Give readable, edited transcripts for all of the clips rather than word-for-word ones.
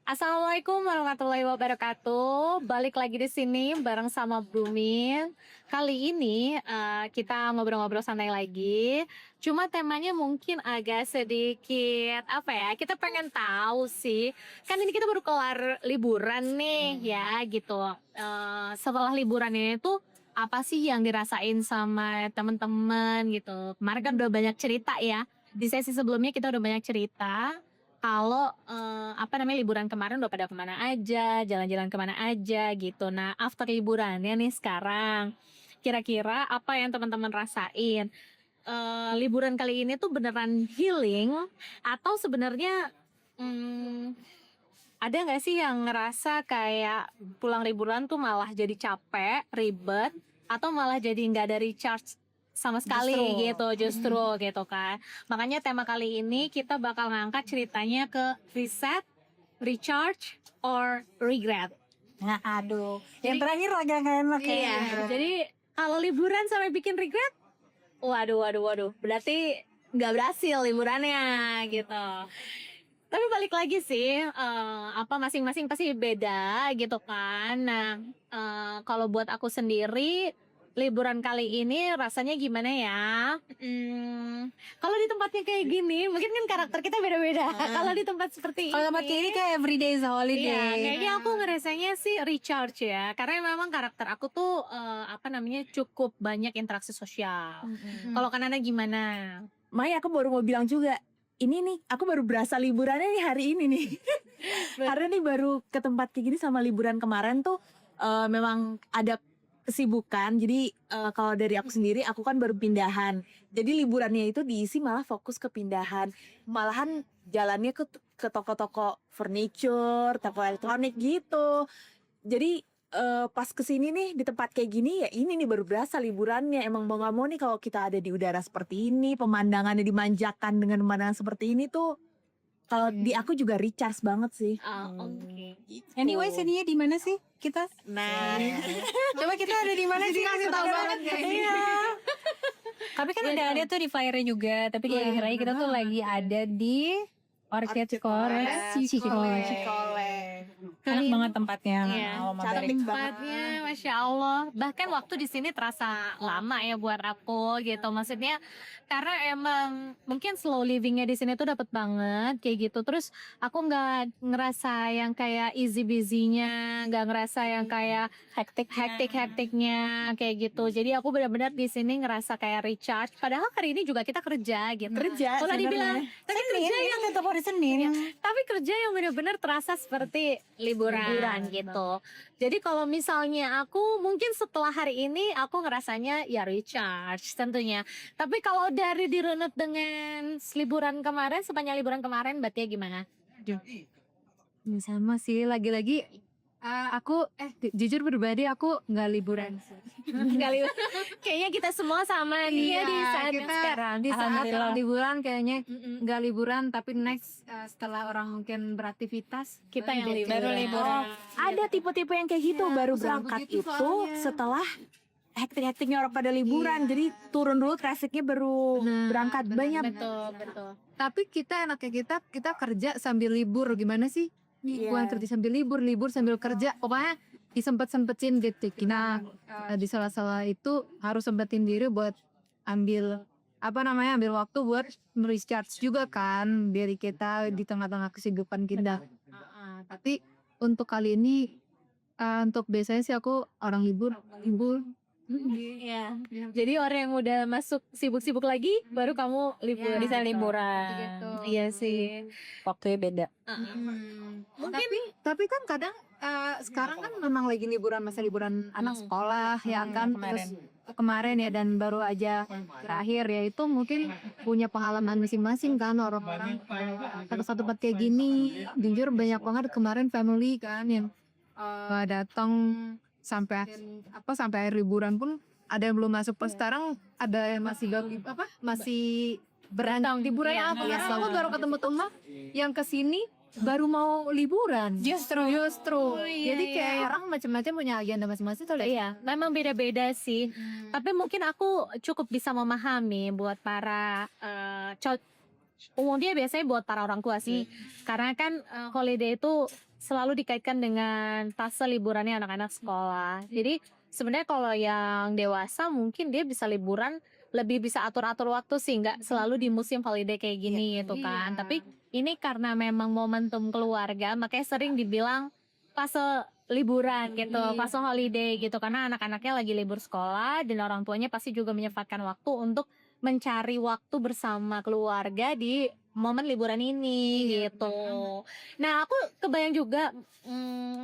Assalamualaikum warahmatullahi wabarakatuh. Balik lagi di sini bareng sama Brumin. Kali ini kita ngobrol-ngobrol santai lagi. Cuma temanya mungkin agak sedikit apa ya? Kita pengen tahu sih. Kan ini kita baru kelar liburan nih ya gitu. Setelah liburan ini tuh apa sih yang dirasain sama temen-temen gitu? Kemarin kan udah banyak cerita ya. Di sesi sebelumnya kita udah banyak cerita kalau liburan kemarin udah pada kemana aja, jalan-jalan kemana aja gitu. Nah, after liburannya nih sekarang, kira-kira apa yang teman-teman rasain? Liburan kali ini tuh beneran healing atau sebenarnya hmm, ada nggak sih yang ngerasa kayak pulang liburan tuh malah jadi capek, ribet, atau malah jadi nggak ada recharge sama sekali justru gitu kan. Makanya tema kali ini kita bakal ngangkat ceritanya ke reset, recharge, or regret. Nah, aduh. Yang terakhir lagi nggak enak ya. Iya, jadi kalau liburan sampai bikin regret, waduh, berarti nggak berhasil liburannya gitu. Tapi balik lagi sih, masing-masing pasti beda gitu kan. Nah, kalau buat aku sendiri, liburan kali ini rasanya gimana ya? Kalau di tempatnya kayak gini, mungkin kan karakter kita beda-beda. Kalau di tempat seperti Kalau tempat kayak ini kayak everyday is a holiday. iya, kayaknya aku ngerasanya sih recharge ya. Karena memang karakter aku tuh cukup banyak interaksi sosial. Kalau Kanana gimana? Maya, aku baru mau bilang juga. Ini nih, aku baru berasa liburannya nih hari ini nih. Karena nih baru ke tempat kayak gini sama liburan kemarin tuh memang ada kesibukan. Jadi kalau dari aku sendiri, aku kan baru pindahan. Jadi liburannya itu diisi malah fokus ke pindahan. Malahan jalannya ke toko-toko furniture, toko elektronik gitu. Jadi pas kesini nih di tempat kayak gini ya ini nih baru berasa liburannya. Emang mau gak mau nih kalau kita ada di udara seperti ini, pemandangannya dimanjakan dengan pemandangan seperti ini tuh, kalau di aku juga recharge banget sih. Oke. Anyway, sininya di mana sih kita? Nah, Coba kita ada di mana sih? Kasih tahu banget guys. Iya. Tapi kan udah ada tuh di flyer juga. Tapi kira-kira kita tuh lagi ada di Orchid Forest Cikole. Enak banget tempatnya. iya, tempatnya, masya Allah. Bahkan waktu di sini terasa lama ya buat aku gitu. Maksudnya karena emang mungkin slow livingnya di sini tuh dapat banget kayak gitu. Terus aku nggak ngerasa yang kayak easy busynya, nggak ngerasa yang kayak hektiknya kayak gitu. Jadi aku benar-benar di sini ngerasa kayak recharge. Padahal hari ini juga kita kerja gitu. Kalau dibilang tapi kerja yang tetap hari Senin. tapi kerja yang benar-benar terasa seperti liburan gitu. Jadi kalau misalnya aku mungkin setelah hari ini aku ngerasanya ya recharge tentunya. Tapi kalau dari dirunut dengan liburan kemarin, sepanjang liburan kemarin berarti ya gimana? Sama sih, lagi-lagi aku jujur pribadi aku nggak liburan sih. Kali kayaknya kita semua sama nih Iya, di saat kita sekarang. di saat Alhamdulillah. liburan kayaknya nggak liburan, tapi next setelah orang mungkin beraktivitas Kita yang jadi baru liburan. Ada tipe-tipe yang kayak gitu, baru selalu berangkat begitu itu soalnya. setelah hektik-hektiknya orang pada liburan. Jadi turun dulu trafficnya baru berangkat banyak. Betul. Tapi kita enaknya kita kerja sambil libur, gimana sih? Bukan kerja sambil libur sambil kerja. Pokoknya disempet-sempetin gitu. Nah, di sela-sela itu harus sempetin diri buat ambil ambil waktu buat recharge juga kan diri kita di tengah-tengah kesibukan kita. Tapi untuk kali ini untuk biasanya sih aku orang libur. Iya. Jadi orang yang udah masuk sibuk-sibuk lagi, baru kamu liburan. Bisa liburan. Gitu. Iya sih. Waktunya beda. Mungkin Tapi kan kadang sekarang kan memang lagi liburan, masa liburan anak sekolah ya kan. Terus kemarin ya, dan baru aja terakhir ya, itu mungkin punya pengalaman masing-masing kan orang-orang. Satu tempat kayak gini jujur banyak banget kemarin family kan yang datang sampai akhir liburan pun ada yang belum masuk. Pas sekarang ada yang masih berantang liburannya apa? Iya, Karena aku baru ketemu teman yang kesini baru mau liburan. Justru. Jadi kayak orang macam-macam punya agenda masing-masing tuh. iya, memang beda-beda sih. Tapi mungkin aku cukup bisa memahami buat para umumnya biasanya buat para orang tua sih. Karena kan holiday itu selalu dikaitkan dengan fase liburannya anak-anak sekolah. Jadi sebenarnya kalau yang dewasa mungkin dia bisa liburan lebih bisa atur-atur waktu sih, nggak selalu di musim holiday kayak gini gitu kan. Iya. Tapi ini karena memang momentum keluarga, makanya sering dibilang fase liburan gitu, fase holiday gitu, karena anak-anaknya lagi libur sekolah dan orang tuanya pasti juga menyempatkan waktu untuk mencari waktu bersama keluarga di momen liburan ini gitu. Nah, aku kebayang juga,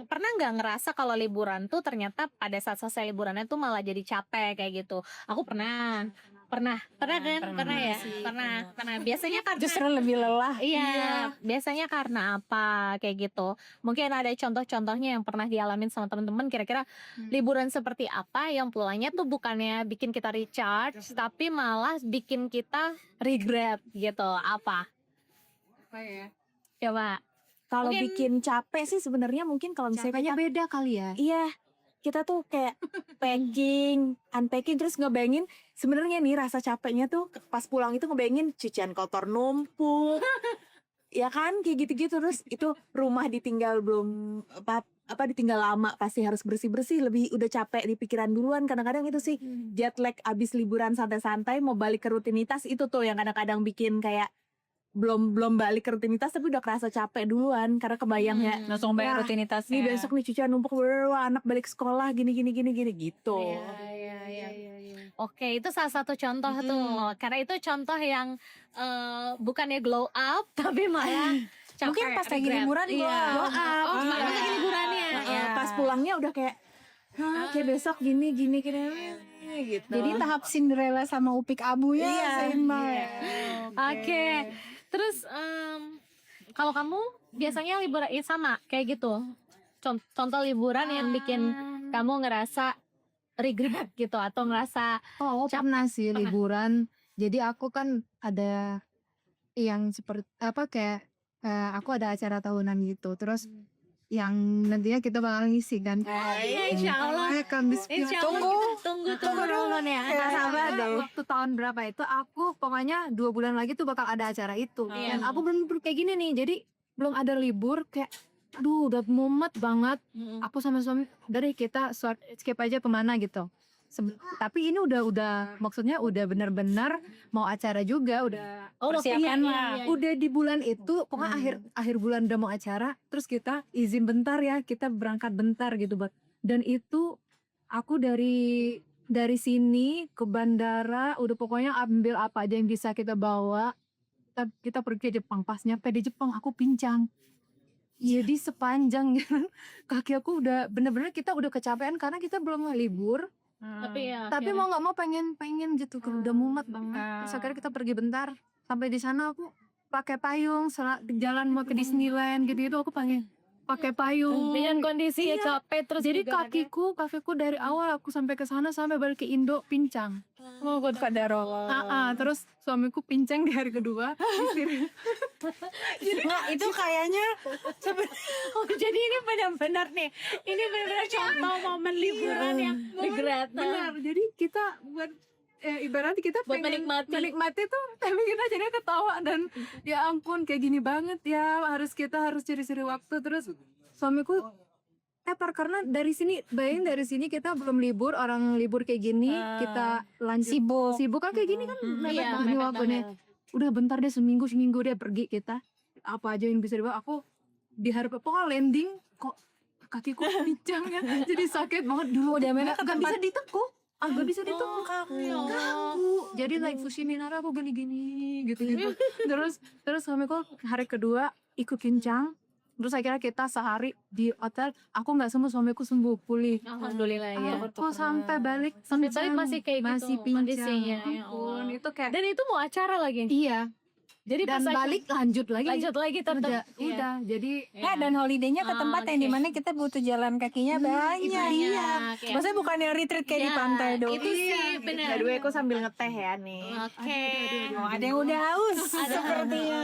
pernah nggak ngerasa kalau liburan tuh ternyata pada saat selesai liburannya tuh malah jadi capek kayak gitu? Aku pernah, pernah kan? Pernah ya? Pernah. Biasanya karena Justru lebih lelah. iya, biasanya karena apa kayak gitu. Mungkin ada contoh-contohnya yang pernah dialamin sama teman-teman, kira-kira liburan seperti apa yang pulangnya tuh bukannya bikin kita recharge, tapi malah bikin kita regret gitu. Apa? Apa ya? Coba. Kalau Mungkin- bikin capek sih sebenarnya mungkin kalau misalnya Capeknya kita, beda kali ya. iya, kita tuh kayak packing, unpacking, terus ngebayangin sebenarnya nih rasa capeknya tuh pas pulang itu ngebayangin cucian kotor numpuk, ya kan kayak gitu-gitu, terus itu rumah ditinggal belum apa ditinggal lama pasti harus bersih-bersih, lebih udah capek di pikiran duluan. Kadang-kadang itu sih jet lag abis liburan santai-santai mau balik ke rutinitas, itu tuh yang kadang-kadang bikin kayak belum balik ke rutinitas tapi udah kerasa capek duluan karena kebayang ya Langsung bayar wah, rutinitasnya. nih besok nih cucian numpuk, wah anak balik sekolah gini gitu. Iya. Oke, itu salah satu contoh tuh. Karena itu contoh yang bukannya glow up, tapi malah capek. Mungkin pas lagi regret. liburan Iya. glow up. Oh, Iya. pas lagi liburannya. Iya, pas pulangnya udah kayak kayak besok gini gitu. Jadi tahap Cinderella sama Upik Abu ya Iya. seimbang ya. Oke. Terus kalau kamu biasanya liburan sama kayak gitu. Contoh liburan yang bikin kamu ngerasa regret gitu atau ngerasa Oh, aku pernah sih liburan. Jadi aku kan ada yang seperti apa kayak aku ada acara tahunan gitu. Terus yang nantinya kita bakal ngisi kan. iya, insya Allah. Kan Insya Allah kita tunggu dulu nih ya. Nggak sabar deh. Waktu tahun berapa itu aku pokoknya 2 bulan lagi tuh bakal ada acara itu. Iya. Dan aku belum kayak gini nih. Jadi belum ada libur kayak aduh udah mumet banget. Aku sama suami dari kita skip aja kemana gitu. Tapi ini udah maksudnya udah benar-benar mau acara juga udah Persiapan iya, lah. iya. udah di bulan itu pokoknya akhir bulan udah mau acara terus kita izin bentar ya kita berangkat bentar gitu Bang. Dan itu aku dari sini ke bandara udah pokoknya ambil apa aja yang bisa kita bawa. Kita pergi ke Jepang, pas nyampe di Jepang aku pincang. Jadi sepanjang kaki aku udah bener-bener kita udah kecapean karena kita belum libur. Tapi ya. Tapi mau nggak mau pengen gitu kan udah mumet banget. Terus akhirnya kita pergi bentar. Sampai di sana aku pakai payung, jalan mau ke Disneyland gitu aku pengen pakai payung. dengan kondisi ya capek terus Jadi juga kan ya. kakiku dari awal aku sampai ke sana sampai balik ke Indo pincang. Oh, good kadarullah. Terus suamiku pincang di hari kedua. Nggak, itu kayaknya Oh, jadi ini benar-benar nih. Ini benar-benar contoh momen liburan yang regret. Benar. Jadi kita buat ibaratnya kita Buat pengen menikmati. tuh tapi kita jadinya ketawa dan ya ampun kayak gini banget ya kita harus cari-cari waktu. Terus suamiku karena dari sini kita belum libur, orang libur kayak gini kita lanjut sibuk kan kayak gini kan mepet Iya, banget nih mepet waktunya. Udah bentar deh seminggu deh pergi kita apa aja yang bisa dibawa. Aku di hari pokoknya landing kok kakiku pincang ya jadi sakit banget dulu udah nggak bisa ditekuk. Gak bisa ditekuk kaku. Jadi like Fushiminara aku gini gitu. Terus suamiku hari kedua ikut kincang. Terus akhirnya kita sehari di hotel. Aku nggak sembuh, suamiku sembuh pulih. Alhamdulillah ya. Aku sampai balik Masih kayak gitu masih pincang. kondisinya. Ya Ampun, Allah. itu kayak Dan itu mau acara lagi. iya. Jadi Dan pas balik lanjut lagi. lanjut lagi tetap. Udah. Jadi dan holidaynya ke tempat yang oke. dimana kita butuh jalan kakinya banyak. Iya. Maksudnya bukan yang retreat kayak di Iya, pantai doang. itu sih benar. By the way, aku sambil ngeteh ya nih. Oke. Oh, ada yang udah haus sepertinya.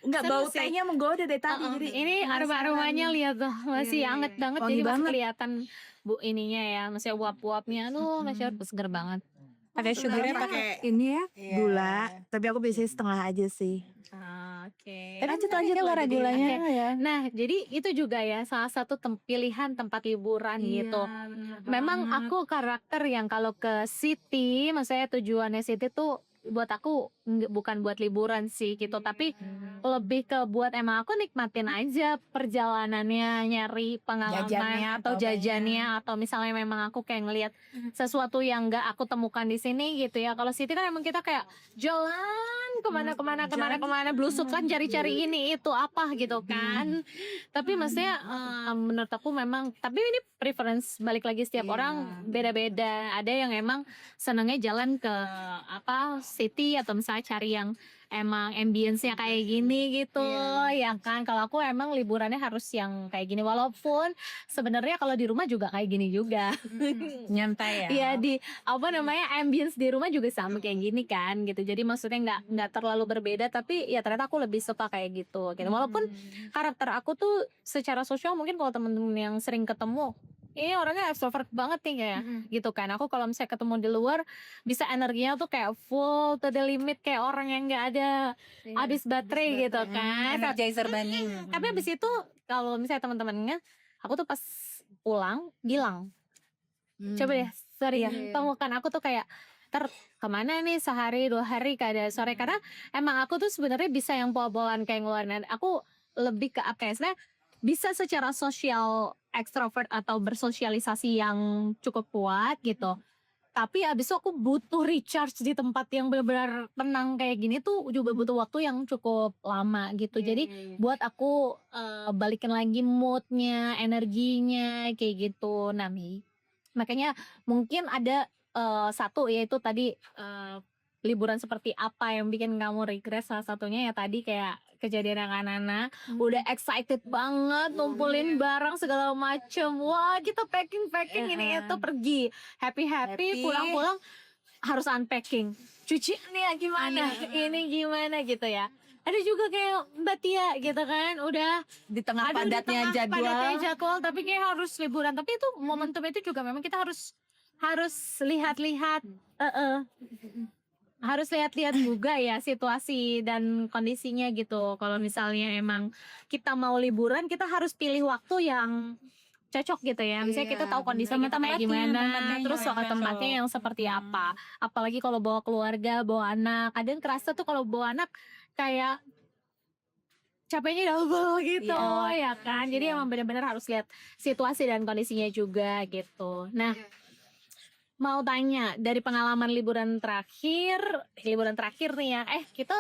Enggak, Seru bau sih. tehnya menggoda dari tadi. Jadi Ini aroma-aromanya lihat tuh masih anget banget, Wangi jadi masih banget. kelihatan bu ininya ya, masih uap-uapnya tuh masih seger banget. Ada sugarnya pakai ini ya Iya. gula, tapi aku biasanya setengah aja sih. Oke. Lanjut lah Oke. regulanya ya. Nah, jadi itu juga ya salah satu pilihan tempat liburan gitu. Memang aku karakter yang kalau ke city, maksudnya tujuannya city tuh buat aku bukan buat liburan sih gitu, tapi lebih ke buat emang aku nikmatin aja perjalanannya, nyari pengalaman Jajannya atau atau jajannya, atau misalnya memang aku kayak ngelihat sesuatu yang nggak aku temukan di sini gitu ya. Kalau city kan emang kita kayak jalan kemana blusuk kan cari-cari ini itu apa gitu kan. Tapi maksudnya menurut aku memang, tapi ini preference balik lagi setiap orang beda-beda. Ada yang emang senengnya jalan ke apa city atau misalnya cari yang emang ambience-nya kayak gini gitu ya kan. Kalau aku emang liburannya harus yang kayak gini, walaupun sebenarnya kalau di rumah juga kayak gini juga. Nyantai ya. Iya, di apa namanya ambience di rumah juga sama kayak gini kan gitu. Jadi maksudnya nggak terlalu berbeda, tapi ya ternyata aku lebih suka kayak gitu. Walaupun karakter aku tuh secara sosial mungkin kalau temen-temen yang sering ketemu, ini orangnya extrovert banget nih kayak gitu kan. Aku kalau misalnya ketemu di luar bisa energinya tuh kayak full to the limit, kayak orang yang nggak ada habis baterai gitu kan. Energizer bunny. Tapi abis itu kalau misalnya teman-temannya, aku tuh pas pulang bilang, coba deh sorry ya temukan aku tuh kayak kemana nih sehari 2 hari kada sore, karena emang aku tuh sebenarnya bisa yang bawa-bawaan kayak ngeluarin. Aku lebih ke apa ya, sebenarnya bisa secara sosial extrovert atau bersosialisasi yang cukup kuat gitu. Tapi abis itu aku butuh recharge di tempat yang benar-benar tenang kayak gini tuh juga butuh waktu yang cukup lama gitu. Jadi buat aku balikin lagi moodnya, energinya kayak gitu, Nami. Makanya mungkin ada satu yaitu tadi liburan seperti apa yang bikin kamu regret. Salah satunya ya tadi kayak kejadian yang anak-anak udah excited banget ngumpulin barang segala macem, wah kita packing ini itu pergi happy pulang harus unpacking, cuci nih ya gimana ini gimana gitu ya. Ada juga kayak Mbak Tia gitu kan, udah Di tengah aduh, di padatnya tengah padatnya jadwal. jadwal, tapi kayak harus liburan. Tapi itu momentum itu juga memang kita harus lihat-lihat, harus lihat-lihat juga ya situasi dan kondisinya gitu. Kalau misalnya emang kita mau liburan, kita harus pilih waktu yang cocok gitu ya. Misalnya kita tahu kondisi kita kayak gimana, terus soal tempatnya yang seperti apa. Apalagi kalau bawa keluarga, bawa anak. Kadang kerasa tuh kalau bawa anak kayak capeknya double gitu ya kan. Jadi emang benar-benar harus lihat situasi dan kondisinya juga gitu. Nah, mau tanya dari pengalaman liburan terakhir nih ya. Kita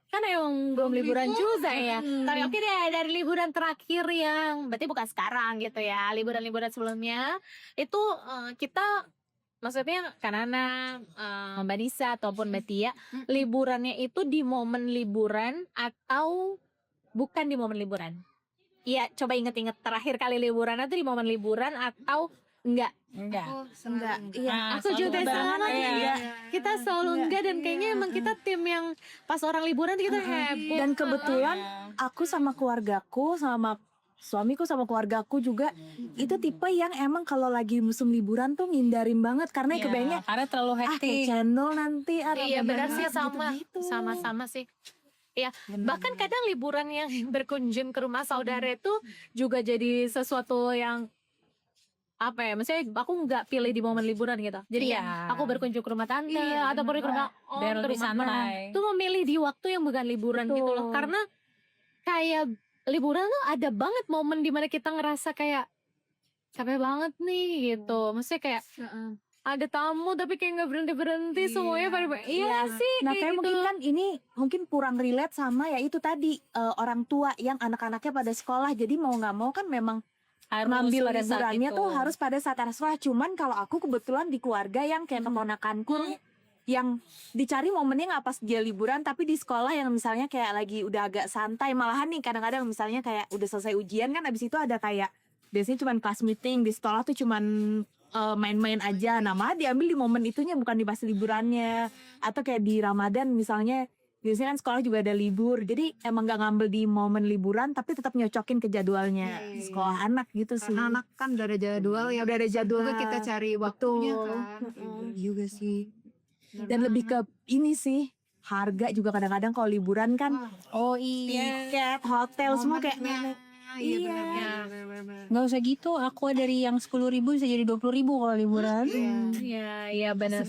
kan emang belum liburan juga ya. Tapi oke deh, dari liburan terakhir yang berarti bukan sekarang gitu ya. Liburan-liburan sebelumnya itu kita, maksudnya Kanana, Mbak Nisa ataupun Mbak Tia, liburannya itu di momen liburan atau bukan di momen liburan? Iya, coba inget-inget terakhir kali liburan itu di momen liburan atau enggak? Enggak. Iya. Aku juga sama ya. Kita selalu enggak, dan kayaknya emang kita tim yang pas orang liburan kita heboh. Dan kebetulan aku sama keluargaku, sama suamiku, sama keluargaku juga itu tipe yang emang kalau lagi musim liburan tuh ngindarin banget karena kebayangnya Karena terlalu kayak hektik. channel nanti Iya benar sih, gitu-gitu. sama sih. Iya, bahkan kadang liburan yang berkunjung ke rumah saudara itu juga jadi sesuatu yang apa ya, maksudnya aku nggak pilih di momen liburan gitu. Jadi ya aku berkunjung ke rumah tante atau ke rumah om, Biar ke lebih rumah santai. tuh memilih di waktu yang bukan liburan gitu loh. Karena kayak liburan tuh ada banget momen dimana kita ngerasa kayak capek banget nih gitu. Maksudnya kayak ada tamu tapi kayak nggak berhenti semuanya pada iya sih Nah kayak kayak gitu. mungkin kan ini mungkin kurang relate sama ya itu tadi orang tua yang anak-anaknya pada sekolah, jadi mau nggak mau kan memang ngambil pada saat liburannya itu. tuh harus pada saat anak sekolah. Cuman kalau aku kebetulan di keluarga yang kayak keponakanku yang dicari momennya nggak pas dia liburan, tapi di sekolah yang misalnya kayak lagi udah agak santai, malahan nih kadang-kadang misalnya kayak udah selesai ujian kan, abis itu ada kayak biasanya cuman class meeting di sekolah tuh cuman main-main aja. Nah malah diambil di momen itunya, bukan di pas liburannya. Atau kayak di Ramadan misalnya, biasanya kan sekolah juga ada libur, jadi emang gak ngambil di momen liburan tapi tetap nyocokin ke jadwalnya sekolah anak gitu sih. Karena anak kan udah ada jadwal ya, Udah ada jadwal. juga kita cari waktunya Betul. kan. juga sih. Dan lebih ke ini sih, harga juga kadang-kadang kalau liburan kan Oh iya. tiket, hotel semua kayak Iya. Nggak usah gitu. Aku dari yang 10.000 bisa jadi 20.000 kalau liburan. Iya benar.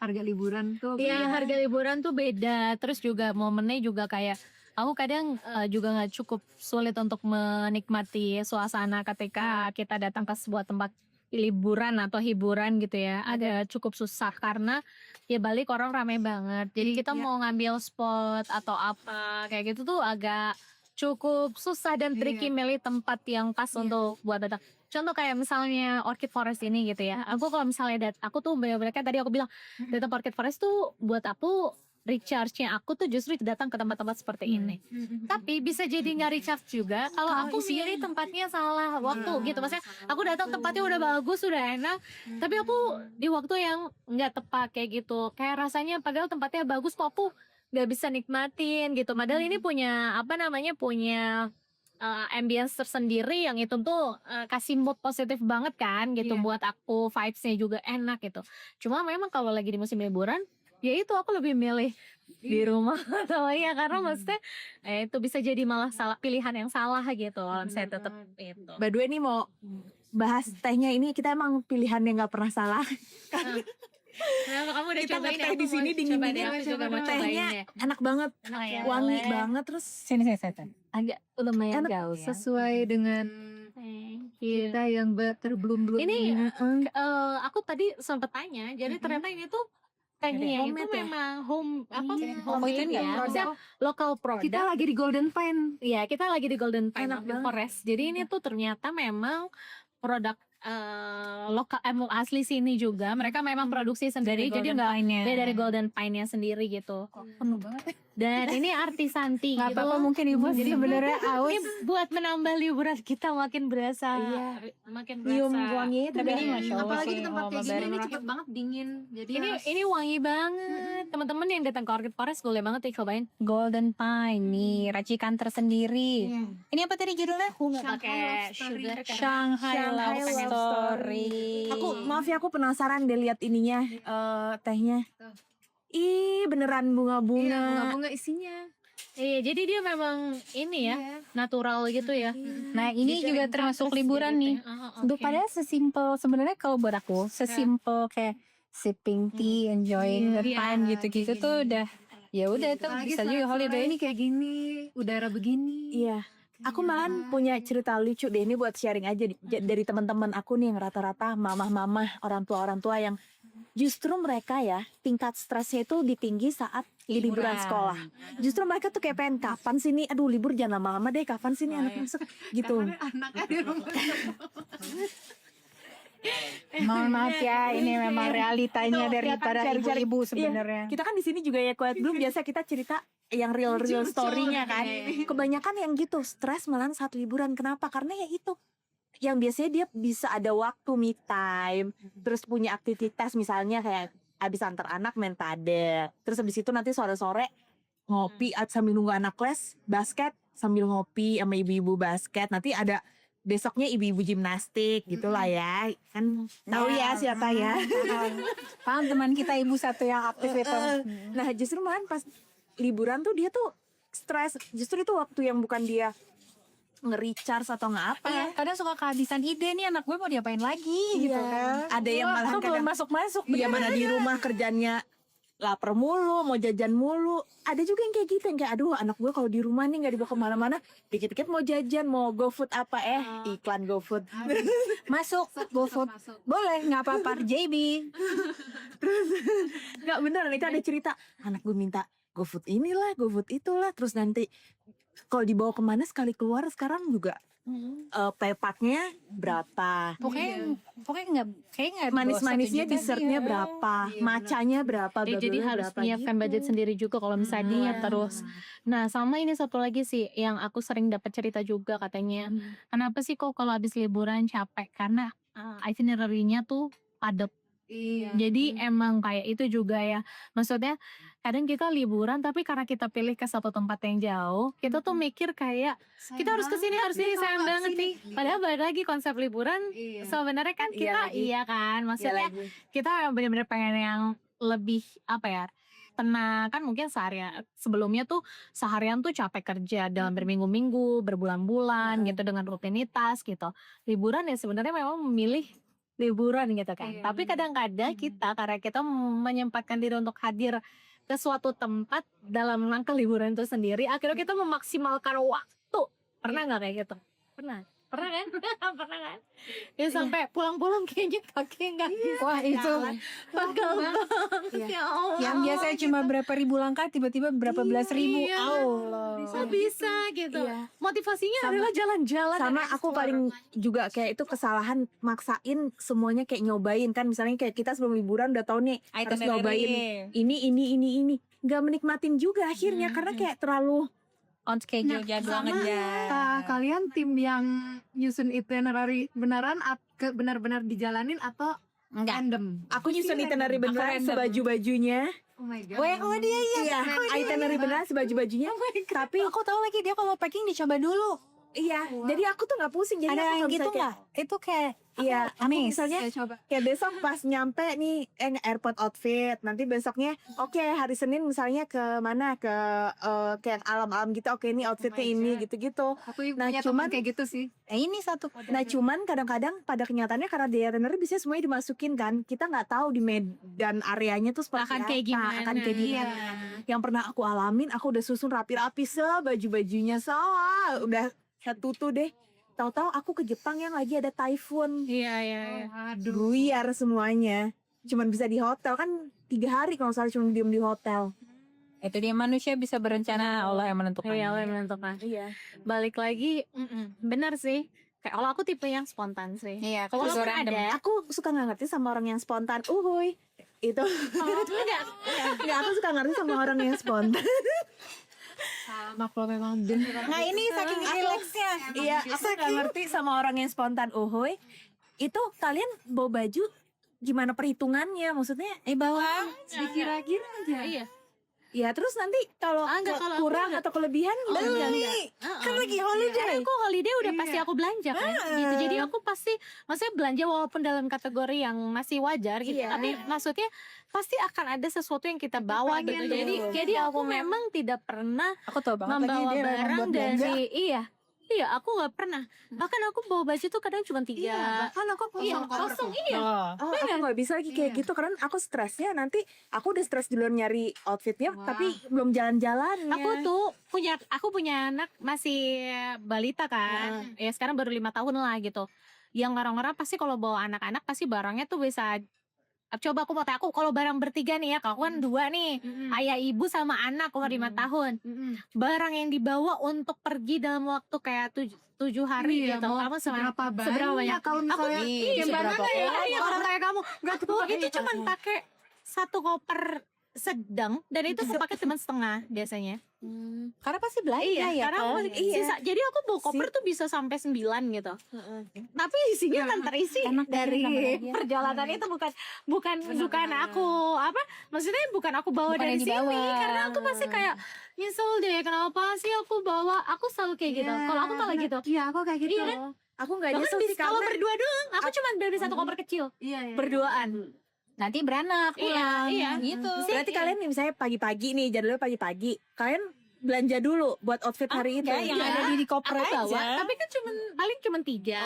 Harga liburan tuh. Iya harga liburan tuh beda. Terus juga momennya juga kayak aku kadang juga nggak cukup sulit untuk menikmati suasana ketika kita datang ke sebuah tempat liburan atau hiburan gitu ya. Ada cukup susah karena ya balik orang ramai banget. Jadi kita mau ngambil spot atau apa kayak gitu tuh agak cukup susah dan tricky milih tempat yang pas untuk buat datang. Contoh kayak misalnya Orchid Forest ini gitu ya. Aku kalau misalnya aku tuh bener-bener kan tadi aku bilang datang ke Orchid Forest tuh buat aku recharge-nya aku tuh justru datang ke tempat-tempat seperti ini. Tapi bisa jadi nggak recharge juga kalau aku pilih tempatnya salah waktu gitu. Maksudnya aku datang tempatnya udah bagus, udah enak, tapi aku di waktu yang nggak tepat kayak gitu. Kayak rasanya padahal tempatnya bagus kok aku nggak bisa nikmatin gitu. Padahal ini punya apa namanya punya ambience tersendiri yang itu tuh kasih mood positif banget kan gitu buat aku, vibes-nya juga enak gitu. Cuma memang kalau lagi di musim liburan ya itu aku lebih milih di rumah atau ya karena maksudnya itu bisa jadi malah salah pilihan yang salah gitu kalau saya tetap itu. by the way nih mau bahas tehnya ini kita emang pilihan yang nggak pernah salah. Nah, kamu udah Kita cobain ngeteh di sini dingin-dingin, aku juga mau tehnya cobain ya. enak banget, wangi banget terus Sini. Agak lumayan Enak jauh ya. Sesuai dengan Thank you. kita yang terbelum-belum Ini aku tadi sempat tanya, jadi ternyata ini tuh tehnya itu Homemade ya? memang homemade Homemade ya, ya? maksudnya local product. kita lagi di Golden Pine. Iya, kita lagi di Golden Pine Enak Orchid banget. Forest. Jadi ini tuh ternyata memang produk lokal asli sini juga. Mereka memang produksi sendiri, jadi nggak beda dari Golden Pine-nya sendiri gitu. Penuh banget. Dan ini artisanti Nggak gitu. apa-apa mungkin ibu sebenarnya aus. Ini buat menambah liburan kita makin berasa, makin nyium berasa. wanginya tuh Tapi udah ini Masya Allah Apalagi sih, di tempat kayak gini Bismillahirrahmanirrahim. ini cepet banget dingin. Jadi Ini wangi banget. Teman-teman yang datang ke Orchid Forest boleh banget cobain. Golden Pine nih, racikan tersendiri. Ini apa tadi judulnya? Pakai sugar kan. Shanghai, Shanghai Love Love Story. maaf ya aku penasaran deh lihat ininya tehnya. Ih beneran bunga-bunga. bunga isinya. Iya, jadi dia memang ini ya, natural gitu ya. Nah ini juga termasuk liburan nih. Untuk padahal sesimpel sebenarnya kalau buat aku sesimpel kayak sipping tea, enjoying the time gitu-gitu tuh udah ya udah itu bisa juga holiday. Ini kayak gini, udara begini. Iya. Aku malahan punya cerita lucu deh ini buat sharing aja dari teman-teman aku nih yang rata-rata mamah-mamah, orang tua yang justru mereka ya tingkat stresnya itu tinggi saat liburan sekolah. Justru mereka tuh kayak pengen kapan sih nih, aduh libur jangan lama-lama deh, kapan sih nih anak masuk gitu. Anaknya di rumah. Mohon maaf ya, ini memang realitanya dari para cari-cari. ibu-ibu Iya, sebenarnya. kita kan di sini juga ya Quiet Bloom biasa kita cerita yang real story-nya kan. Kebanyakan yang gitu stres malahan saat liburan. Kenapa? Karena ya itu yang biasanya dia bisa ada waktu me time, terus punya aktivitas misalnya kayak abis antar anak main padel, terus habis itu nanti sore-sore ngopi sambil nunggu anak les basket sambil ngopi sama ibu-ibu basket, nanti ada besoknya ibu-ibu gimnastik gitulah ya kan, tahu ya siapa ya. Paham teman kita ibu satu yang aktif itu. Nah justru malahan pas liburan tuh dia tuh stres, justru itu waktu yang bukan dia nge-recharge atau nggak apa ya. Kadang suka kehabisan ide nih anak gue mau diapain lagi gitu kan. Ada yang malahan belum kadang masuk-masuk. dia mana di rumah kerjanya lapar mulu, mau jajan mulu. Ada juga yang kayak gitu, yang kayak aduh anak gue kalau di rumah nih nggak dibawa kemana-mana, dikit-dikit mau jajan, mau GoFood apa iklan GoFood. Masuk GoFood. Boleh nggak apa-apa JB. Nggak beneran itu ada cerita anak gue minta GoFood inilah, GoFood itulah, terus nanti kalau dibawa kemana sekali keluar sekarang juga paypacknya berapa, Pokoknya nggak manis-manisnya dessertnya berapa, macanya berapa, Ya, jadi bla-bla harus berapa menyiapkan gitu. budget sendiri juga kalau misalnya diet terus. Nah sama ini satu lagi sih yang aku sering dapat cerita juga katanya. Kenapa sih kok kalau habis liburan capek? Karena itinerary-nya tuh padat. Iya. Jadi emang kayak itu juga ya. Maksudnya kadang kita liburan tapi karena kita pilih ke satu tempat yang jauh, kita tuh mikir kayak kita harus kesini, harus ini, sayang banget nih. Padahal balik lagi konsep liburan sebenarnya kan kita Iya lagi. iya kan. Maksudnya Iya lagi. kita benar-benar pengen yang lebih apa ya, tenang. Kan mungkin sebelumnya tuh seharian tuh capek kerja dalam berminggu-minggu, berbulan-bulan gitu dengan rutinitas gitu. Liburan ya sebenarnya memang memilih liburan gitu kan. Iya. Tapi kadang-kadang kita karena kita menyempatkan diri untuk hadir ke suatu tempat dalam rangka liburan itu sendiri, akhirnya kita memaksimalkan waktu. Pernah nggak kayak gitu? Pernah kan? Pernah kan? Ya sampai pulang-pulang kayaknya kaki nggak bisa. Wah itu Pegel banget. Iya. Ya Allah. yang biasanya cuma berapa ribu langkah tiba-tiba berapa belas ribu. Iya. Allah. Bisa gitu. Iya. Motivasinya Sama- adalah jalan-jalan. Sama dan aku explore. paling juga kayak itu kesalahan maksain semuanya kayak nyobain kan, misalnya kayak kita sebelum liburan udah tahu nih harus nyobain ini nggak menikmatin juga akhirnya karena kayak terlalu On schedule jadwal sama, ngejar. kalian tim yang nyusun itinerary benar-benar dijalanin atau Enggak. random? aku nyusun itinerary Aku beneran random. sebaju-bajunya. Oh my god. Oh dia Iya, itinerary beneran sebaju-bajunya. Tapi Aku tahu lagi dia kalau packing dicoba dulu. iya, jadi aku tuh nggak pusing. Jadi Ada aku yang nggak bisa gitu kayak- nggak? Itu kayak Iya, aku amazed. misalnya Ya, coba. kayak besok pas nyampe nih airport outfit, nanti besoknya oke hari Senin misalnya ke mana ke kayak alam-alam gitu, oke ini outfitnya ini gitu-gitu. Aku Nah, punya cuman- teman kayak gitu sih. ini satu. Nah cuman kadang-kadang pada kenyataannya karena di itinerary biasanya semuanya dimasukin kan, kita nggak tahu di medan areanya tuh seperti akan apa, kayak gimana. akan kayak gimana. Yang pernah aku alamin, aku udah susun rapi-rapi baju-bajunya udah satu tuh deh. Tahu-tahu aku ke Jepang yang lagi ada typhoon. Iya, iya, iya. Aduh. Buyar semuanya. Cuman bisa di hotel kan 3 hari kalau salah cuma diem di hotel. Itu dia manusia bisa berencana, Allah yang menentukan. Iya, Allah yang menentukan. Iya. Balik lagi, benar sih. Kayak kalau aku tipe yang spontan sih. Iya, Kalau kalau random. random. Aku suka nggak ngerti sama orang yang spontan. Uhuy. Itu. Nggak, aku suka ngerti sama orang yang spontan. Sama kalau memang beneran. Nah ini saking rileksnya. Iya, aku nggak ngerti sama orang yang spontan. Uhuy. Itu kalian bawa baju gimana perhitungannya? Maksudnya Bawa Dikira-kira aja. Iya. ya terus nanti kalau Enggak, kalau aku kurang enggak. atau kelebihan gimana? Kan lagi holiday. Aku holiday udah pasti aku belanja kan. Gitu. Jadi aku pasti maksudnya belanja walaupun dalam kategori yang masih wajar gitu. Iya. Tapi maksudnya pasti akan ada sesuatu yang kita bawa gitu. pengen Jadi aku memang tidak pernah Aku tahu banget lagi membawa dia memang barang buat belanja. dari Iya, aku nggak pernah. Bahkan aku bawa baju tuh kadang cuma 3. Bahkan aku Kosong iya. Oh, aku nggak bisa lagi kayak gitu karena aku stresnya nanti aku udah stres duluan nyari outfitnya, tapi belum jalan-jalannya. Aku punya anak masih balita kan. Ya sekarang baru 5 tahun lah gitu. Yang orang-orang pasti kalau bawa anak-anak pasti barangnya tuh bisa. Coba aku mau tanya, aku kalau barang bertiga nih ya, aku kan 2 nih, ayah ibu sama anak umur 5 tahun. Barang yang dibawa untuk pergi dalam waktu kayak 7 hari Iya, gitu. mau Kamu seberapa seberapa banyak? kalau misalnya Gimana ya orang kayak kamu? Nggak Aku itu cuman pakai 1 koper sedang dan itu aku pakai cuma setengah biasanya. Karena pasti belanja ya karena kan? aku sisa. Jadi aku bawa koper tuh bisa sampai 9 gitu. Tapi isinya kan terisi Enak dari banget, perjalanan itu bukan aku maksudnya bukan aku bawa Bukan dari yang sini dibawa. karena aku pasti kayak nyesel deh kenapa sih aku bawa. Aku selalu kayak gitu. Kalau aku malah gitu. Iya, aku kayak gitu. Iya kan? Aku nggak Bahkan nyesel sih kalau karena berdua doang, aku cuma beli 1 koper kecil. Iya. Berduaan. Nanti beranak pulang. Iya. Gitu. berarti kalian nih misalnya pagi-pagi nih jadwalnya pagi-pagi, kalian belanja dulu buat outfit hari itu. Enggak, yang ada di koper Aku bawa, aja. tapi kan paling cuma 3.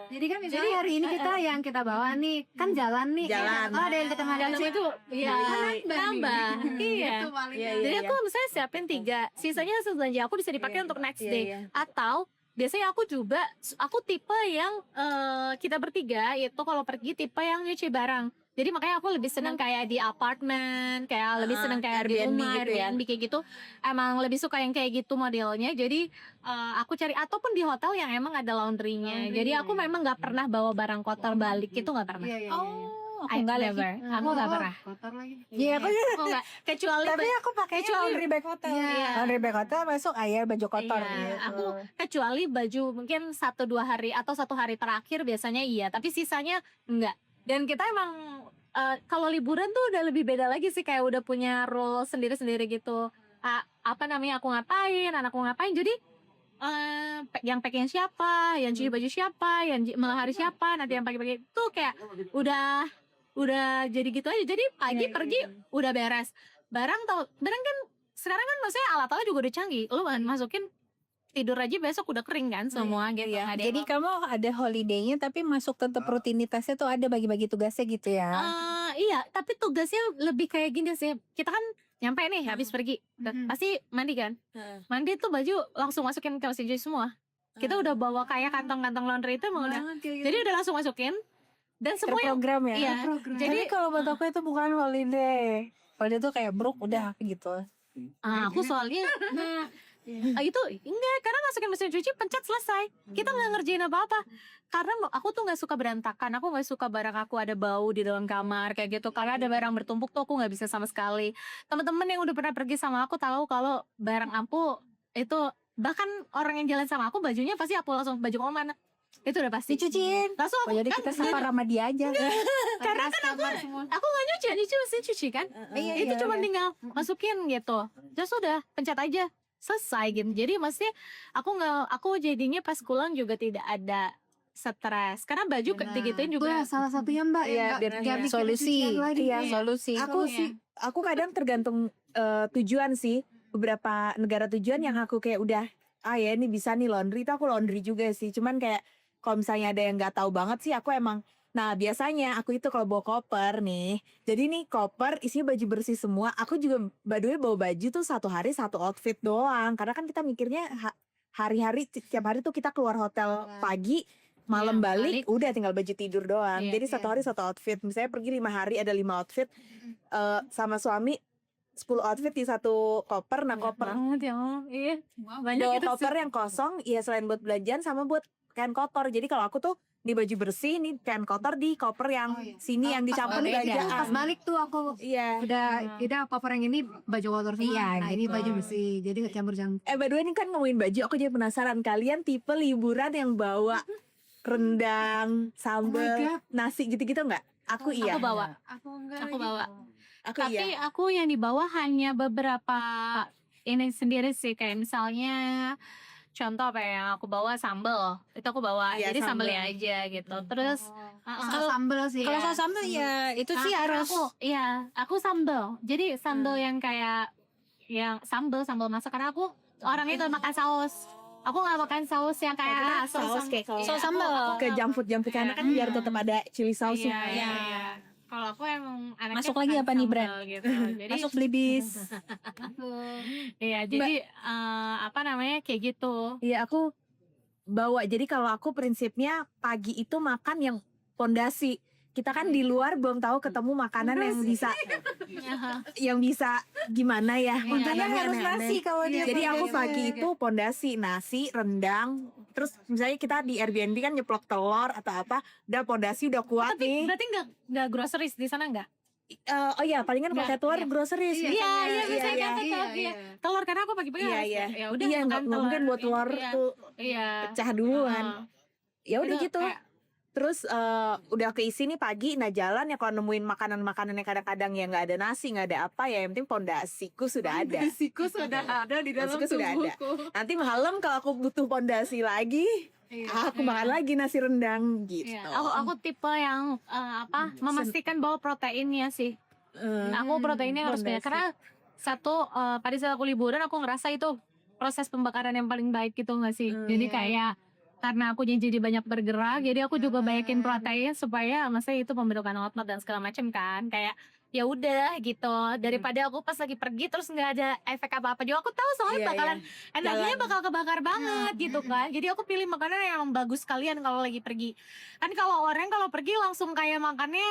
Jadi kan misalnya hari ini kita yang kita bawa nih kan jalan nih. Jalan. Oh, ada yang kita Dan itu iya nambah. Iya. Itu paling Iya, Jadi aku misalnya siapin 3, sisanya hasil belanja aku bisa dipakai untuk next day. Atau biasanya aku tipe yang kita bertiga itu kalau pergi tipe yang nyuci barang. Jadi makanya aku lebih seneng kayak di apartemen, kayak lebih seneng kayak di Airbnb rumah, gitu ya. Airbnb kayak gitu. Emang lebih suka yang kayak gitu modelnya. Jadi aku cari ataupun di hotel yang emang ada laundry-nya. Jadi aku memang nggak pernah bawa barang kotor balik itu nggak pernah. Iya. Oh, aku I enggak lagi. never. Aku nggak pernah. Kotor lagi. Iya, aku Aku nggak. Kecuali tapi aku pakai laundry bag hotel. Iya. Laundry bag hotel masuk air baju kotor Iya, gitu. aku kecuali baju mungkin 1-2 hari atau 1 hari terakhir biasanya iya, tapi sisanya enggak. Dan kita emang kalau liburan tuh udah lebih beda lagi sih, kayak udah punya role sendiri-sendiri gitu. Aku ngapain, anakku ngapain. Jadi yang packing siapa, yang cuci baju siapa, yang melahari siapa, nanti yang pagi-pagi itu kayak udah jadi gitu aja. Jadi pagi pergi udah beres. barang kan sekarang kan maksudnya alat-alat juga udah canggih. Lu masukin tidur aja besok udah kering kan semua gitu. Iya. Nggak ada Jadi yang kamu ada holiday-nya tapi masuk tetap rutinitasnya tuh ada bagi-bagi tugasnya gitu ya. iya, tapi tugasnya lebih kayak gini sih. Kita kan nyampe nih habis pergi, pasti mandi kan. Mandi tuh baju langsung masukin ke mesin cuci semua. Kita udah bawa kayak kantong-kantong laundry itu emang udah. Jadi udah langsung masukin dan semua yang Terprogram ya. iya. Jadi Jadi kalau buat aku itu bukan holiday. Holiday tuh kayak bruk udah gitu. aku soalnya itu enggak, karena masukin mesin cuci pencet selesai. Kita nggak ngerjain apa-apa. Karena aku tuh nggak suka berantakan. Aku nggak suka barang aku ada bau di dalam kamar kayak gitu. Karena ada barang bertumpuk tuh aku nggak bisa sama sekali. Teman-teman yang udah pernah pergi sama aku tahu kalau barang aku itu, bahkan orang yang jalan sama aku bajunya pasti aku langsung baju kamu mana. Itu udah pasti. Dicuciin. Langsung Oh, aku jadi kita sama sama dia aja. karena kan aku nggak nyuci mesin cuci kan. Itu cuma tinggal masukin gitu. Terus udah pencet aja selesai gitu. Jadi maksudnya aku jadinya pas pulang juga tidak ada stres karena baju digituin Itu juga. ya salah satunya Mbak Iya, ya dan nggak bikin Solusi. cucian lagi. Iya, solusi. Aku kadang tergantung tujuan sih. Beberapa negara tujuan yang aku kayak udah ya ini bisa nih laundry, itu aku laundry juga sih. Cuman kayak kalau misalnya ada yang nggak tahu banget sih, aku emang biasanya aku itu kalau bawa koper nih, jadi nih koper isinya baju bersih semua. Aku juga by the way bawa baju tuh satu hari satu outfit doang, karena kan kita mikirnya hari-hari tiap hari tuh kita keluar hotel pagi, malam Iya, balik udah tinggal baju tidur doang. Iya, Jadi satu hari satu outfit. Misalnya pergi 5 hari ada 5 outfit, sama suami 10 outfit di satu koper. Nah koper Banget ya, iya. Banyak bawa itu koper yang kosong ya selain buat belanjaan sama buat kain kotor. Jadi kalau aku tuh di baju bersih, nih kain kotor di koper yang sini yang dicampur beda. belanjaan. Pas balik tuh aku Iya. udah cover yang ini baju kotor semua. Iya, Nah ini gitu. baju bersih. Jadi nggak campur-campur. By the way ini kan ngomongin baju, aku jadi penasaran kalian tipe liburan yang bawa rendang, sambal, nasi gitu-gitu nggak? Aku iya. Aku bawa. Aku enggak. Aku bawa. Aku Tapi iya. aku yang dibawa hanya beberapa ini sendiri sih, kayak misalnya contoh apa yang aku bawa sambel, itu aku bawa. Iya, Jadi sambel. sambelnya aja gitu. Terus Kalau sambel sih Kalau ya. soal sambal ya itu sih karena harus aku sambel. Jadi sambel yang kayak yang sambel masak, karena aku orang itu makan saus. Aku nggak makan saus yang kayak saus kayak kalau saus sambal. ke junk food karena kan biar tetap ada chili sausnya. Iya. Kalau aku emang anaknya Masuk lagi makan apa nih, sambel Bran? gitu. Jadi Masuk beli bis. iya, jadi apa namanya kayak gitu. Iya aku bawa. Jadi kalau aku prinsipnya pagi itu makan yang pondasi. Kita kan di luar belum tahu ketemu makanan yang bisa gimana ya. Makanya makanannya harus aneh-aneh. nasi kalau dia Jadi aku pondasi. pagi itu pondasi nasi, rendang. Terus misalnya kita di Airbnb kan nyeplok telur atau apa, udah pondasi udah kuat Tapi nih. berarti nggak groceries di sana nggak? Oh iya, palingan kalau kayak telur groceries. Iya, misalnya kan tetap iya. telur, karena aku pagi-pagi Iya, harus iya. ya udah Iya, makan nggak mungkin buat telur Iya. tuh Iya. pecah duluan. Ya udah Itu gitu. kayak- Terus udah keisi nih pagi, nah jalan ya kalau nemuin makanan-makanan yang kadang-kadang ya nggak ada nasi, nggak ada apa ya, yang penting pondasiku sudah ada. Pondasiku sudah ada di dalam Pondasiku sudah ada. tubuhku. Nanti malam kalau aku butuh pondasi lagi, aku makan lagi nasi rendang gitu. Iya, aku tipe yang memastikan bahwa proteinnya sih. Aku proteinnya harus banyak, pondasi. karena satu pada saat aku liburan aku ngerasa itu proses pembakaran yang paling baik gitu nggak sih. Jadi kayak karena aku jadi banyak bergerak, jadi aku juga banyakin protein supaya maksudnya itu pembentukan otot dan segala macam kan. Kayak ya udah gitu, daripada aku pas lagi pergi terus nggak ada efek apa-apa juga. Aku tahu soalnya Iya, bakalan energinya Jalan. bakal kebakar banget gitu kan. Jadi aku pilih makanan yang bagus sekalian kalau lagi pergi. Kan kalau orang kalau pergi langsung kayak makannya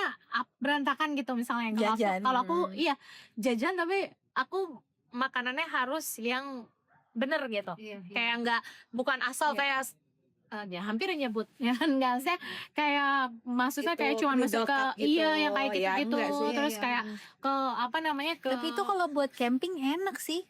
berantakan gitu misalnya. Nggak masuk. Jajan. Kalau aku iya jajan, tapi aku makanannya harus yang bener gitu. Kayak nggak, bukan asal kayak ya hampir nyebut ya kan, nggak sih kayak maksudnya Itu kayak cuma masuk noodle ke cup gitu. iya yang kayak Ya, gitu-gitu enggak sih. terus kayak ke apa namanya ke Tapi itu kalau buat camping enak sih.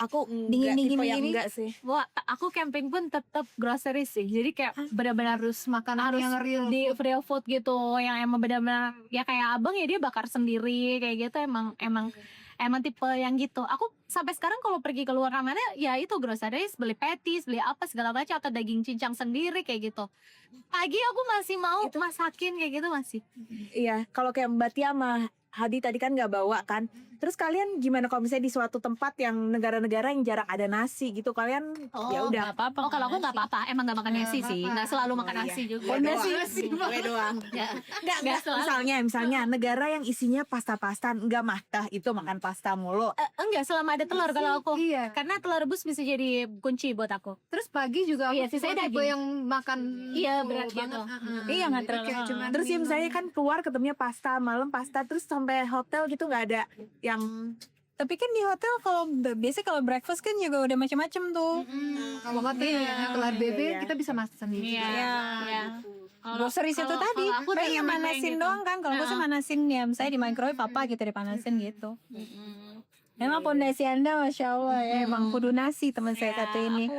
Aku Dingin-dingin tipe yang gini. enggak sih. Wah, aku camping pun tetap grocery sih. Jadi kayak benar-benar harus Makanan yang real di real food gitu, yang emang benar-benar ya kayak abang ya dia bakar sendiri kayak gitu. Emang tipe yang gitu. Aku sampai sekarang kalau pergi keluar mana ya itu groceries, beli patties, beli apa segala macam, atau daging cincang sendiri kayak gitu. Pagi aku masih mau masakin kayak gitu masih. Iya, kalau kayak Mbak Tia sama Hadi tadi kan nggak bawa kan. Terus kalian gimana kalau misalnya di suatu tempat yang negara-negara yang jarang ada nasi gitu, kalian ya udah nggak apa-apa. Oh kalau aku nggak apa-apa, emang nggak makan nasi sih, nggak selalu makan nasi juga. gue doang. Nggak, selalu. misalnya negara yang isinya pasta-pasta, enggak mah itu makan pasta mulu. Enggak, selama ada telur kalau aku. Iya. Karena telur rebus bisa jadi kunci buat aku. Terus pagi juga Iya, aku sisanya tipe daging. yang makan Iya, full berat gitu. banget. Iya, nggak Jadi terlalu. kayak cuman Terus ya misalnya kan keluar ketemunya pasta, malam pasta, terus sampai hotel gitu nggak ada yang Tapi kan di hotel kalau biasanya kalau breakfast kan juga udah macam-macam tuh. kalau hotel kelar BB Iya. kita bisa masak sendiri. Iya. Iya. Iya. Groceries itu tadi, kalau aku kayak yang lebih manasin kayak doang kan. Kalau aku sih manasin ya, misalnya di microwave apa gitu dipanasin gitu. Emang pondasi Anda Masya Allah ya, emang kudu nasi teman saya satu ini.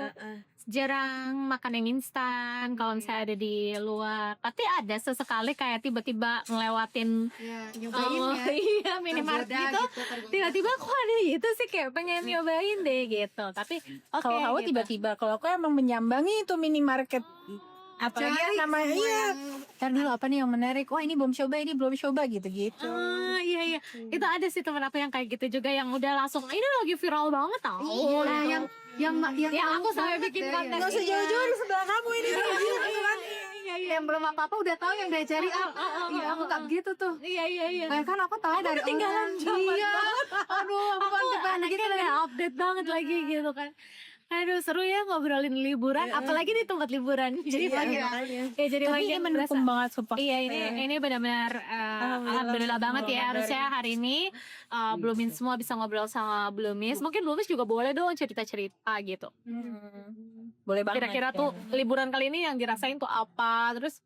Jarang makan yang instan kalau misalnya ada di luar. Tapi ada sesekali kayak tiba-tiba ngelewatin Iya, nyobain ya. iya minimarket Tergoda gitu. tergoda. Tiba-tiba kok ada gitu sih kayak pengen nyobain deh gitu. Tapi oke Kalau aku gitu. tiba-tiba, kalau aku emang menyambangi itu minimarket. Apalagi Cari namanya semua iya. yang- Ntar dulu apa nih yang menarik? Wah ini belum coba, ini belum coba gitu-gitu. Iya. Itu ada sih temen aku yang kayak gitu juga yang udah langsung ini lagi viral banget tau. Nah, Gitu. yang aku sampai bikin konten. Nggak usah jauh-jauh di sebelah kamu ini. yang belum apa-apa udah tahu yang dia cari apa. Iya, aku tak gitu tuh. Iya. Kayak kan aku tahu dari ketinggalan orang. zaman Iya. Aduh, aku kan depan anaknya udah update banget lagi gitu kan. Aduh seru ya ngobrolin liburan, apalagi di tempat liburan. Jadi makin ya jadi Tapi makin ini mendukung berasa. banget sumpah. Iya ini benar-benar alhamdulillah banget ya. Harusnya hari ini Bloomin semua bisa ngobrol sama Bloomis. Mungkin Bloomis juga boleh dong cerita-cerita gitu. Boleh banget. Kira-kira ya. tuh liburan kali ini yang dirasain tuh apa? Terus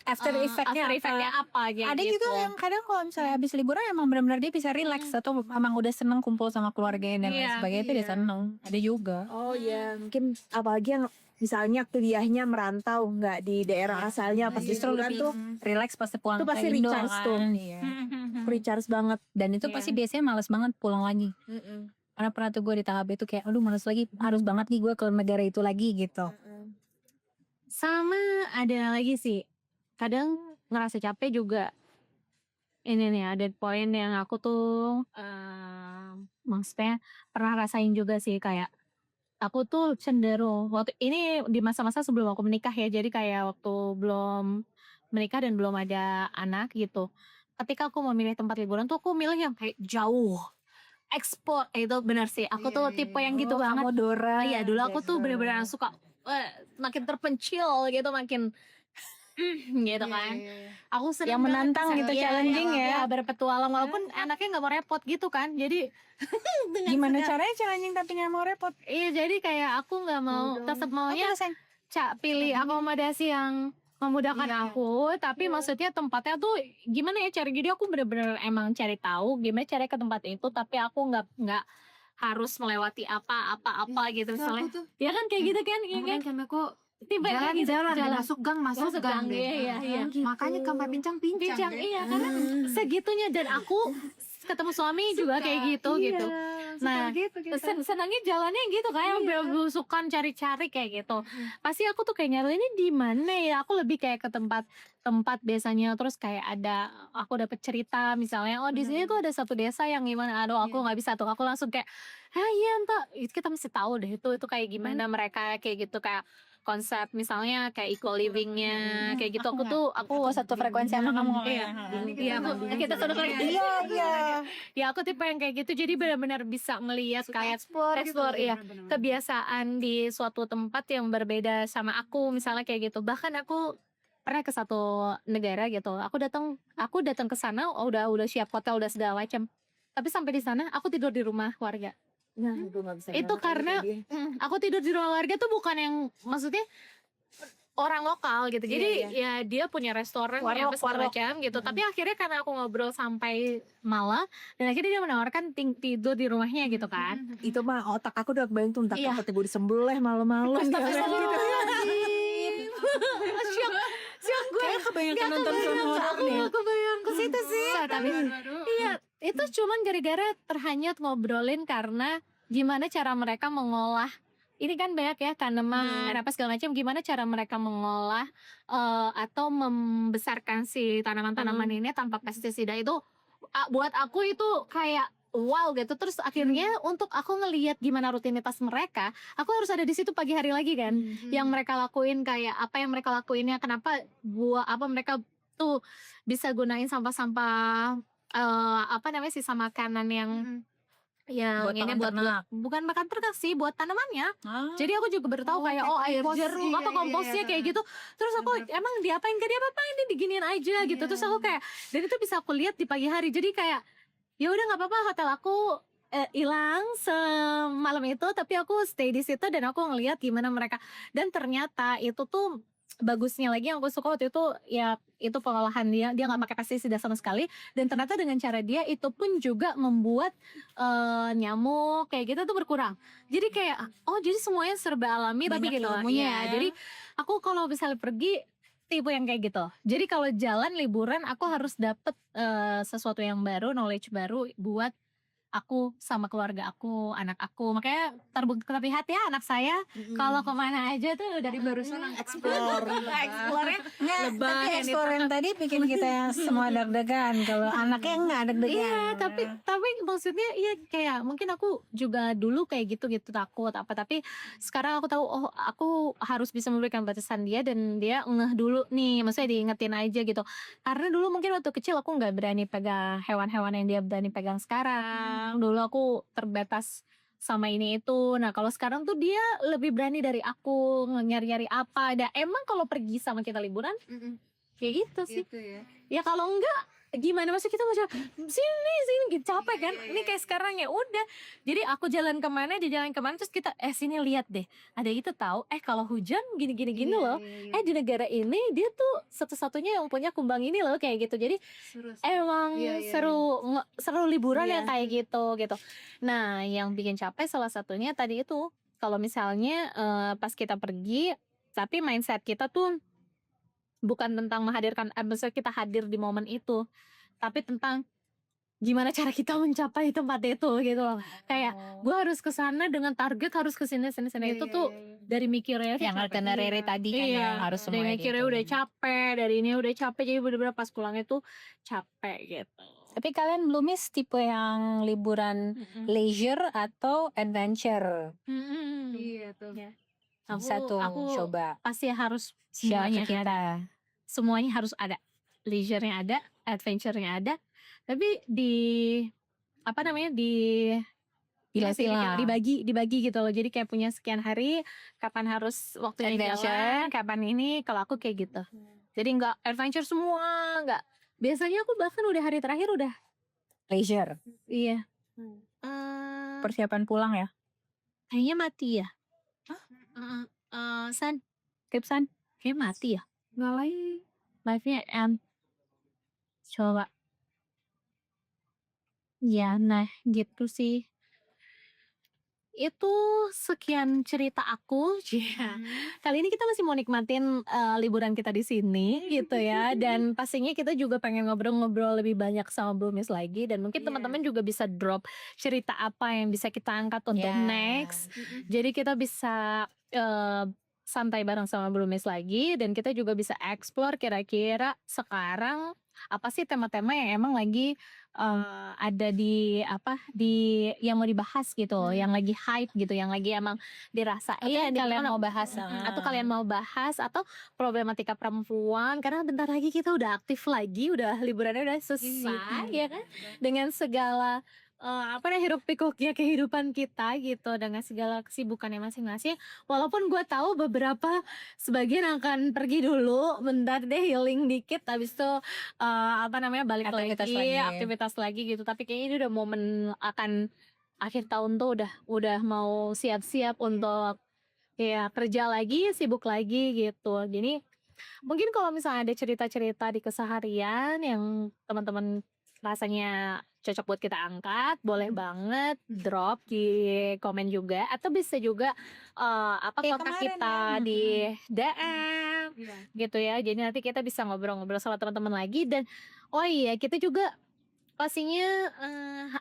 after effect-nya after effect-nya apa gitu. Ada juga yang kadang kalau misalnya habis liburan emang benar-benar dia bisa relax atau emang udah seneng kumpul sama keluarganya dan lain Iya, sebagainya itu dia seneng. Ada juga. Oh ya, mungkin apalagi yang misalnya kuliahnya merantau nggak di daerah asalnya, pas Justru liburan lebih tuh relax pas pulang Itu pasti ke Indo recharge kan. tuh. Iya. recharge banget. Dan itu pasti biasanya males banget pulang lagi. Karena pernah tuh gue di tahap itu kayak aduh males lagi, harus banget nih gue ke negara itu lagi gitu. Sama ada lagi sih. Kadang ngerasa capek juga. Ini nih ada poin yang aku tuh maksudnya pernah rasain juga sih kayak aku tuh cenderung waktu ini di masa-masa sebelum aku menikah ya. Jadi kayak waktu belum menikah dan belum ada anak gitu. Ketika aku mau milih tempat liburan tuh aku milih yang kayak jauh. Ekspor itu benar sih. Aku tuh tipe yang gitu banget. Dora. Iya dulu aku tuh bener-bener suka makin terpencil gitu makin gitu kan. Aku sering Yang banget menantang bisa- gitu, iya, challenging ya. iya, berpetualang walaupun anaknya nggak mau repot gitu kan. Jadi Gimana caranya challenging tapi gak mau repot? iya jadi kayak aku nggak mau tetap maunya pilih akomodasi yang memudahkan aku, tapi maksudnya tempatnya tuh gimana ya cari. Jadi aku bener-bener emang cari tahu gimana cari ke tempat itu, tapi aku nggak harus melewati apa gitu misalnya. Aku tuh Ya kan kayak gitu kan, iya kan? kan aku Tiba jalan masuk gang Masuk gang, deh. iya. Makanya sampai pincang-pincang Bincang deh. iya karena segitunya dan aku ketemu suami juga kayak gitu gitu. Nah, senangnya jalannya gitu kayak belusukan cari-cari kayak gitu. Pasti aku tuh kayak nyari ini di mana ya? Aku lebih kayak ke tempat biasanya terus kayak ada aku dapet cerita misalnya di sini tuh ada satu desa yang gimana. Aduh aku nggak bisa tuh. Aku langsung kayak iya entah kita mesti tahu deh itu kayak gimana mereka kayak gitu kayak konsep misalnya kayak eco livingnya kayak gitu. Aku satu frekuensi sama kamu. Iya, kita satu frekuensi. Iya. Ya aku tipe yang kayak gitu. Jadi benar-benar bisa ngelihat kayak explore iya kebiasaan di suatu tempat yang berbeda sama aku misalnya kayak gitu. Bahkan aku pernah ke satu negara gitu. Aku datang ke sana udah siap hotel udah segala macam. Tapi sampai di sana aku tidur di rumah warga. Nah, itu nggak bisa Itu banget karena kayak dia. aku tidur di rumah warga tuh bukan yang maksudnya orang lokal gitu. Jadi ya dia punya restoran punya apa segala macam gitu. Tapi akhirnya karena aku ngobrol sampai malam dan akhirnya dia menawarkan tidur di rumahnya gitu kan. Itu mah otak aku udah kebayang tuh entar Iya. takutnya gue disembelih malam-malam. Siap gue Kebanyakan nonton film horor nih. aku bayang ke situ sih. Tapi iya itu cuman gara-gara terhanyut ngobrolin karena gimana cara mereka mengolah. Ini kan banyak ya tanaman apa segala macam. Gimana cara mereka mengolah atau membesarkan si tanaman-tanaman ini tanpa pestisida itu buat aku itu kayak wow gitu. Terus akhirnya untuk aku ngelihat gimana rutinitas mereka, aku harus ada di situ pagi hari lagi kan. Yang mereka lakuin kayak apa yang mereka lakuinnya, kenapa apa mereka tuh bisa gunain sampah-sampah apa namanya sisa makanan yang Buat ini pakan buat ternak. bukan makan ternak sih, buat tanamannya. Ah. Jadi aku juga baru tahu kayak air kompos. jeruk Iya, apa iya, komposnya iya. kayak gitu. Terus aku emang diapain, gak diapa-apain, dia diginiin aja gitu. Terus aku kayak, dan itu bisa aku lihat di pagi hari. Jadi kayak ya udah nggak apa-apa, hotel aku hilang semalam itu, tapi aku stay di situ dan aku ngelihat gimana mereka. Dan ternyata itu tuh bagusnya lagi yang aku suka waktu itu ya itu pengolahan dia nggak pakai pestisida sama sekali, dan ternyata dengan cara dia itu pun juga membuat nyamuk kayak gitu tuh berkurang. Jadi kayak jadi semuanya serba alami tapi Banyak gitu. ilmunya Iya, ya. jadi aku kalau misalnya pergi tipe yang kayak gitu. Jadi kalau jalan liburan aku harus dapet sesuatu yang baru, knowledge baru buat aku sama keluarga aku, anak aku. Makanya terlihat ya anak saya kalau kemana aja tuh dari barusan Explore. explore-nya Nggak, lebah tapi yang explore yang tadi bikin kita yang semua deg-degan. Kalau anaknya nggak deg-degan. Iya, tapi maksudnya iya kayak mungkin aku juga dulu kayak gitu takut apa, tapi sekarang aku tahu aku harus bisa memberikan batasan dia dan dia ngeh dulu nih, maksudnya diingetin aja gitu. Karena dulu mungkin waktu kecil aku nggak berani pegang hewan-hewan yang dia berani pegang sekarang. Dulu aku terbatas sama ini itu. Nah, kalau sekarang tuh dia lebih berani dari aku, nyari-nyari apa. Dan emang kalau pergi sama kita liburan kayak gitu sih. Gitu ya. Ya kalau enggak gimana, maksud kita mau sini gitu, capek kan. Ini kayak sekarang ya udah, jadi aku jalan kemana dia jalan kemana, terus kita sini lihat deh ada itu tahu kalau hujan gini loh, di negara ini dia tuh satu-satunya yang punya kumbang ini loh kayak gitu. Jadi emang seru liburan Iya. yang kayak gitu. Nah yang bikin capek salah satunya tadi itu, kalau misalnya pas kita pergi tapi mindset kita tuh bukan tentang menghadirkan, maksudnya kita hadir di momen itu, tapi tentang gimana cara kita mencapai tempat itu gitu loh. Kayak gue harus ke sana dengan target harus ke sini itu tuh dari mikirnya Yang itinerary tadi kan iya, yang harus dari semuanya mikirnya gitu. udah capek, dari ini udah capek, jadi bener-bener pas pulangnya tuh capek gitu. Tapi kalian belum miss tipe yang liburan leisure atau adventure? Iya tuh. Bisa tuh coba pasti harus share semuanya ke kita. semuanya harus ada, leisure-nya ada, adventure-nya ada, tapi apa namanya Pilah-pilah. dibagi gitu loh. Jadi kayak punya sekian hari, kapan harus waktunya Adventure. jalan, kapan ini. Kalau aku kayak gitu. Jadi nggak adventure semua, nggak. Biasanya aku bahkan udah hari terakhir udah. Leisure. Iya. Persiapan pulang ya. Kayaknya mati ya. San, Kipsan. kayak mati ya. Nggak live-nya end. Coba. Ya, nah gitu sih. Itu sekian cerita aku. Kali ini kita masih mau nikmatin liburan kita di sini gitu ya. Dan pastinya kita juga pengen ngobrol-ngobrol lebih banyak sama Blumis lagi. Dan mungkin teman-teman juga bisa drop cerita apa yang bisa kita angkat untuk next. Jadi kita bisa santai bareng sama Blumis lagi, dan kita juga bisa explore kira-kira sekarang apa sih tema-tema yang emang lagi ada di yang mau dibahas gitu, yang lagi hype gitu, yang lagi emang dirasain. Yang kalian mau bahas. Atau kalian mau bahas, atau problematika perempuan, karena bentar lagi kita udah aktif lagi, udah liburannya udah selesai ya kan, dengan segala hiruk pikuknya kehidupan kita gitu, dengan segala kesibukannya masing-masing. Walaupun gue tahu beberapa sebagian akan pergi dulu bentar deh, healing dikit, habis itu balik aktivitas lagi gitu. Tapi kayaknya ini udah momen akan akhir tahun tuh udah mau siap-siap untuk ya kerja lagi, sibuk lagi gitu. Jadi mungkin kalau misalnya ada cerita-cerita di keseharian yang teman-teman rasanya cocok buat kita angkat, boleh banget drop di komen juga, atau bisa juga kontak kita di DM gitu ya. Jadi nanti kita bisa ngobrol-ngobrol sama teman-teman lagi. Dan kita juga pastinya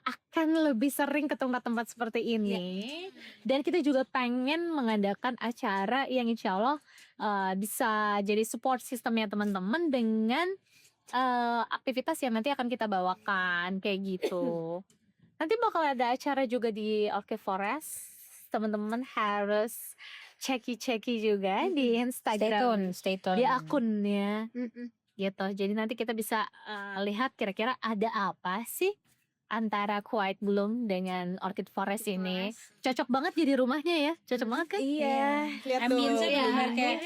akan lebih sering ke tempat-tempat seperti ini. Dan kita juga pengen mengadakan acara yang insya Allah bisa jadi support sistemnya teman-teman dengan aktivitas yang nanti akan kita bawakan kayak gitu. Nanti bakal ada acara juga di Orchid Forest. Teman-teman harus ceki juga di Instagram, Stay tune. di akunnya gitu. Jadi nanti kita bisa lihat kira-kira ada apa sih antara Quiet Bloom dengan Orchid Forest ini. Cocok banget jadi rumahnya ya, cocok banget kan? Iya, lihat tuh. Ambience-nya Iya. benar kayak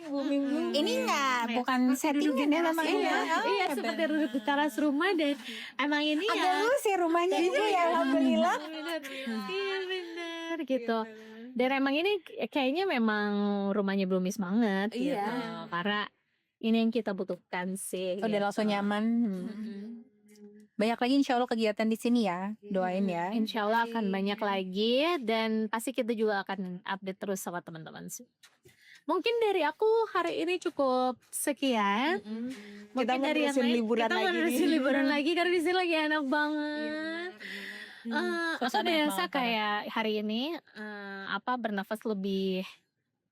booming. ini enggak, bukan settingan ya memang ini. Iya, seperti duduk di teras rumah dan emang ini Agak ya. luas ya rumahnya juga ya, alhamdulillah. Iya bener gitu. Dan emang ini kayaknya memang rumahnya Bloomies banget gitu. Iya. Karena ini yang kita butuhkan sih. Udah gitu. langsung nyaman. Banyak lagi insya Allah kegiatan di sini ya, doain ya. Insya Allah akan banyak lagi dan pasti kita juga akan update terus sama teman-teman sih. Mungkin dari aku hari ini cukup sekian. Kita Mungkin dari yang menerusin lain, liburan kita lagi menerusin nih. liburan lagi karena di sini lagi enak banget. Aku Suasana enak biasa banget, kayak hari ini bernafas lebih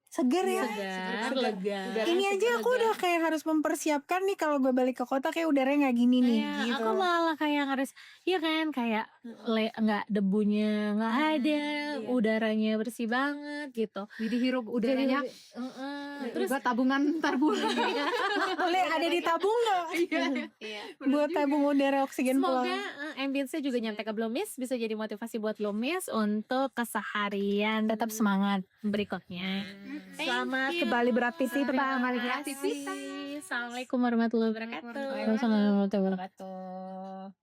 Seger ya. segar, lega. Ini aja aku udah kayak harus mempersiapkan nih kalau gue balik ke kota kayak udaranya nggak gini nih. Iya, Gitu. aku malah kayak harus, iya kan, kayak nggak debunya nggak ada, udaranya bersih banget gitu. Jadi hirup udaranya. Terus Terus tabungan ntar bulan. Boleh ada di tabung nggak? iya. Buat tabung udara oksigen Semoga pulang. ambience-nya juga nyampe ke Bloomies, bisa jadi motivasi buat Bloomies untuk keseharian Tetap semangat. berikutnya. Selamat kembali beraktivitas. Assalamualaikum warahmatullahi wabarakatuh. Assalamualaikum warahmatullahi wabarakatuh.